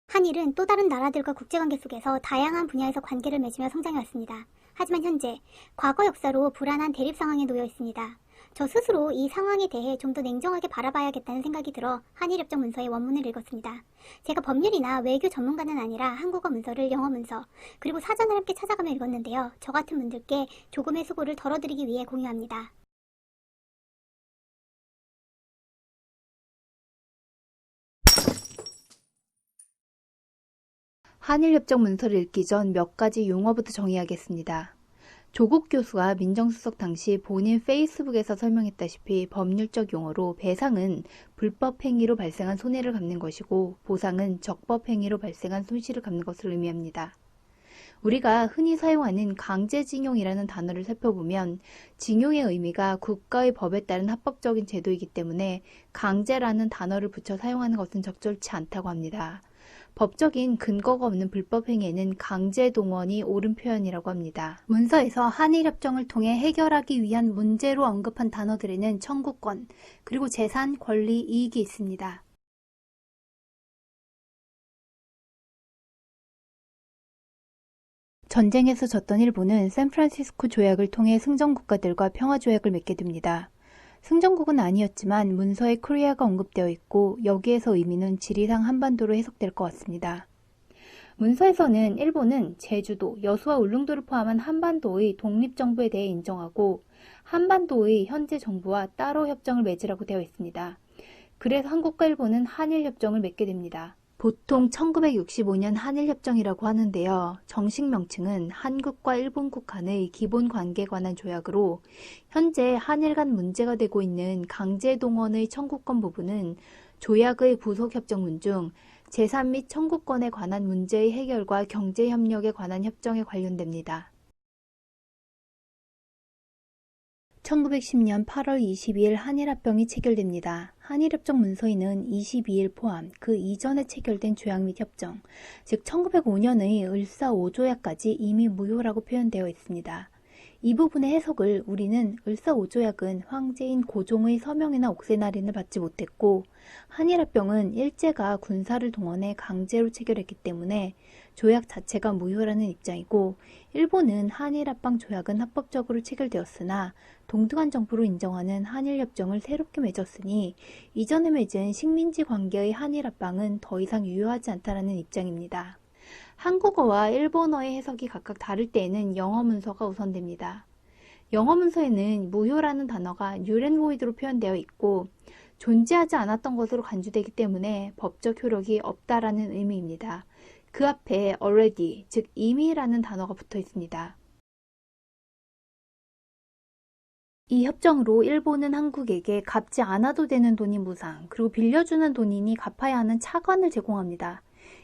한일은 또 다른 나라들과 국제관계 속에서 다양한 분야에서 관계를 맺으며 성장해왔습니다. 하지만 현재 과거 역사로 불안한 대립 상황에 놓여 있습니다. 저 스스로 이 상황에 대해 좀 더 냉정하게 바라봐야겠다는 생각이 들어 한일협정 문서의 원문을 읽었습니다. 제가 법률이나 외교 전문가는 아니라 한국어 문서를 영어 문서, 그리고 사전을 함께 찾아가며 읽었는데요. 저 같은 분들께 조금의 수고를 덜어드리기 위해 공유합니다. 한일협정 문서를 읽기 전 몇 가지 용어부터 정의하겠습니다. 조국 교수가 민정수석 당시 본인 페이스북에서 설명했다시피 법률적 용어로 배상은 불법 행위로 발생한 손해를 갚는 것이고 보상은 적법 행위로 발생한 손실을 갚는 것을 의미합니다. 우리가 흔히 사용하는 강제징용이라는 단어를 살펴보면 징용의 의미가 국가의 법에 따른 합법적인 제도이기 때문에 강제라는 단어를 붙여 사용하는 것은 적절치 않다고 합니다. 법적인 근거가 없는 불법 행위에는 강제동원이 옳은 표현이라고 합니다. 문서에서 한일협정을 통해 해결하기 위한 문제로 언급한 단어들에는 청구권, 그리고 재산, 권리, 이익이 있습니다. 전쟁에서 졌던 일본은 샌프란시스코 조약을 통해 승전국가들과 평화조약을 맺게 됩니다. 승전국은 아니었지만 문서에 코리아가 언급되어 있고 여기에서 의미는 지리상 한반도로 해석될 것 같습니다. 문서에서는 일본은 제주도, 여수와 울릉도를 포함한 한반도의 독립정부에 대해 인정하고 한반도의 현재 정부와 따로 협정을 맺으라고 되어 있습니다. 그래서 한국과 일본은 한일협정을 맺게 됩니다. 보통 1965년 한일협정이라고 하는데요. 정식 명칭은 한국과 일본국 간의 기본관계에 관한 조약으로 현재 한일 간 문제가 되고 있는 강제동원의 청구권 부분은 조약의 부속협정문 중 재산 및 청구권에 관한 문제의 해결과 경제협력에 관한 협정에 관련됩니다. 1910년 8월 22일 한일합병이 체결됩니다. 한일협정 문서에는 22일 포함 그 이전에 체결된 조약 및 협정, 즉 1905년의 을사 5조약까지 이미 무효라고 표현되어 있습니다. 이 부분의 해석을 우리는 을사 5조약은 황제인 고종의 서명이나 옥새날인을 받지 못했고 한일합병은 일제가 군사를 동원해 강제로 체결했기 때문에 조약 자체가 무효라는 입장이고 일본은 한일합방 조약은 합법적으로 체결되었으나 동등한 정부로 인정하는 한일협정을 새롭게 맺었으니 이전에 맺은 식민지 관계의 한일합방은 더 이상 유효하지 않다는 입장입니다. 한국어와 일본어의 해석이 각각 다를 때에는 영어 문서가 우선됩니다. 영어 문서에는 무효라는 단어가 null&void로 표현되어 있고 존재하지 않았던 것으로 간주되기 때문에 법적 효력이 없다라는 의미입니다. 그 앞에 already, 즉 이미라는 단어가 붙어 있습니다. 이 협정으로 일본은 한국에게 갚지 않아도 되는 돈이 무상, 그리고 빌려주는 돈이니 갚아야 하는 차관을 제공합니다.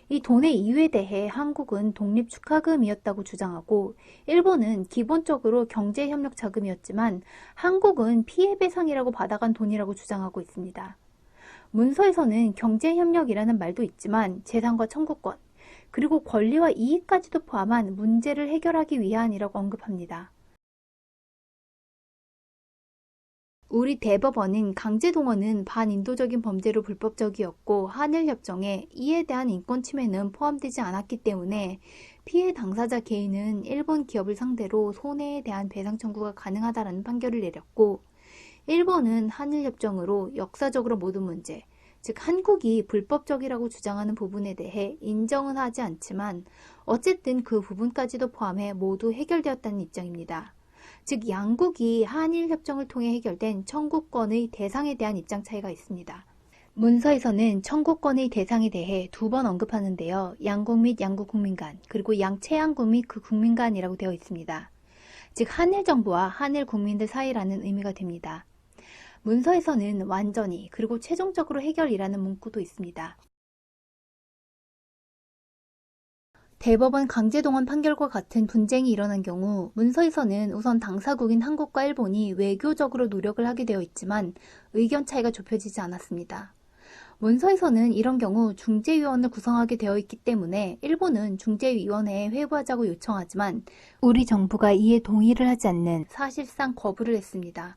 이 돈의 이유에 대해 한국은 독립축하금이었다고 주장하고 일본은 기본적으로 경제협력 자금이었지만 한국은 피해배상이라고 받아간 돈이라고 주장하고 있습니다. 문서에서는 경제협력이라는 말도 있지만 재산과 청구권, 그리고 권리와 이익까지도 포함한 문제를 해결하기 위한이라고 언급합니다. 우리 대법원은 강제동원은 반인도적인 범죄로 불법적이었고 한일협정에 이에 대한 인권 침해는 포함되지 않았기 때문에 피해 당사자 개인은 일본 기업을 상대로 손해에 대한 배상 청구가 가능하다라는 판결을 내렸고 일본은 한일협정으로 역사적으로 모든 문제, 즉 한국이 불법적이라고 주장하는 부분에 대해 인정은 하지 않지만 어쨌든 그 부분까지도 포함해 모두 해결되었다는 입장입니다. 즉 양국이 한일협정을 통해 해결된 청구권의 대상에 대한 입장 차이가 있습니다. 문서에서는 청구권의 대상에 대해 2번 언급하는데요. 양국 및 양국 국민 간, 그리고 양최양국 및 그 국민 간이라고 되어 있습니다. 즉 한일 정부와 한일 국민들 사이라는 의미가 됩니다. 문서에서는 완전히, 그리고 최종적으로 해결이라는 문구도 있습니다. 대법원 강제동원 판결과 같은 분쟁이 일어난 경우 문서에서는 우선 당사국인 한국과 일본이 외교적으로 노력을 하게 되어 있지만 의견 차이가 좁혀지지 않았습니다. 문서에서는 이런 경우 중재위원을 구성하게 되어 있기 때문에 일본은 중재위원회에 회부하자고 요청하지만 우리 정부가 이에 동의를 하지 않는 사실상 거부를 했습니다.